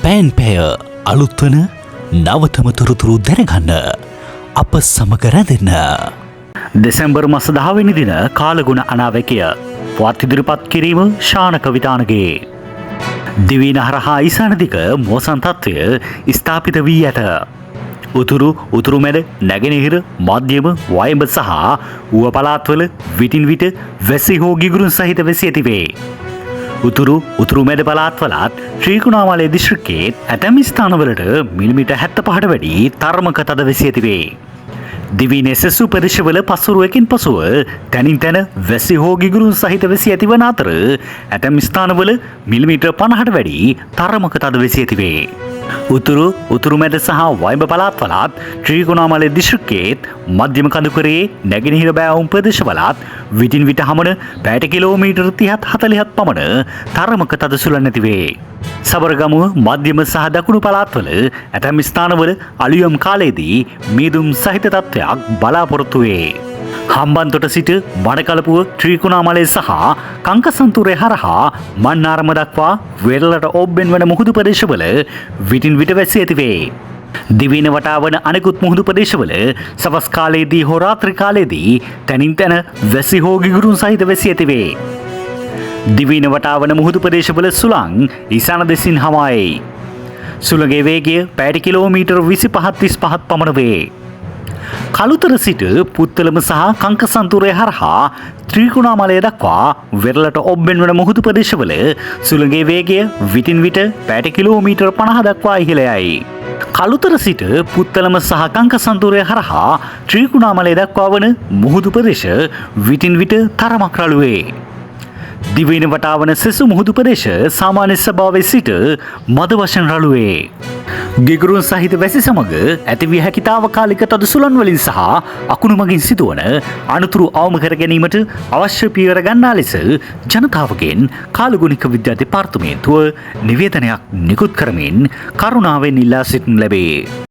ෆෑන්පෑය අලුත්වන නවතම තොරතුරු දැනගන්න අප සමග රැඳෙන්න. දෙසැම්බර් මස 10 වෙනි දින කාලගුණ අනාවැකිය පුවත් ඉදිරිපත් කිරීම ශානක විතානගේ. දිවයින හරහා ඊසාන දිග මෝසන් තත්ත්වය ස්ථාපිත වී ඇත. උතුරු මැද නැගෙනහිර මධ්‍යම වයඹ සහ ඌව පළාත්වල විටින් විට වැසි හෝ ගිගුරුන් සහිත වැසි ඇතිවේ. උතුරු මැද පළාත්වලත් ශ්‍රීකුණාමලය දිස්ත්‍රික්කයේ ඇතැම් ස්ථානවලට මිලිමීටර් 75ට වැඩි තරමක තද වැසි ඇතිවේ. දිවයිනේ සෙසු ප්‍රදේශවල පසුරුවකින් පසුව තැනින් තැන වැසි හෝ ගිගුරුන් සහිත වැසි ඇතිවන අතර ඇතැම් ස්ථානවල මිලිමීටර් 50ට වැඩි තරමක තද වැසි ඇතිවේ. උතුරු මැද සහ වයඹ පළාත්වලත් ශ්‍රීකුණාමලය දිස්ත්‍රික්කයේත් මධ්‍යම කඳුකරයේ නැගෙනහිර බෑවුම් ප්‍රදේශවලත් විටින් විට හමන පැයට කිලෝමීටර් 30-40ක් පමණ තරමක තද සුළං ඇතිවේ. සබරගමුව මධ්‍යම සහ දකුණු පළාත්වල ඇතැම් ස්ථානවල අලුයම් කාලයේදී මීදුම් සහිත තත්ත්වයක් බලාපොරොත්තු වේ. හම්බන්තොට සිට බඩකලපුව ත්‍රිකුණාමලය සහ කංකසන්තුරේ හරහා මන්නාරම දක්වා වෙරළට ඔබ්බෙන් වන මුහුදු ප්‍රදේශවල විටින් විට වැසි ඇතිවේ. දිවයින වටා වන අනෙකුත් මුහුදු ප්‍රදේශවල සවස් කාලයේදී හෝ රාත්‍රී කාලයේදී තැනින් තැන වැසි හෝ ගිගුරුන් සහිත වැසි ඇතිවේ. දිවයින වටා වන මුහුදු ප්‍රදේශවල සුළං ඊසාන දෙසින් හමායි. සුළඟේ වේගය පැයට කිලෝමීටර් 25-35ක් පමණ වේ. කළුතර සිට පුත්තලම සහ කංකසන්තුරේ හරහා ත්‍රිකුණාමලය දක්වා වෙරළට ඔබ්බෙන් වන මුහුදු ප්‍රදේශවල සුළඟේ වේගය විටින් විට පැයට කිලෝමීටර් 50 දක්වා ඉහළ යයි. කළුතර සිට පුත්තලම සහ කංකසන්තුරේ හරහා ත්‍රිකුණාමලය දක්වා වන මුහුදු ප්‍රදේශ විටින් විට තරමක් රළු වේ. දිවයින වටා වන සෙසු මුහුදු ප්‍රදේශ සාමාන්‍ය ස්වභාවයේ සිට මද වශයෙන් රළු වේ. ගිගුරුන් සහිත වැසි සමග ඇතිවිය හැකි තාවකාලික තද සුළං වලින් සහ අකුණු මගින් සිදුවන අනතුරු අවම කර ගැනීමට අවශ්‍ය පියවර ගන්නා ලෙස ජනතාවගෙන් කාලගුණික විද්‍යා දෙපාර්තමේන්තුව නිවේදනයක් නිකුත් කරමින් කරුණාවෙන් ඉල්ලා සිටිනු ලැබේ.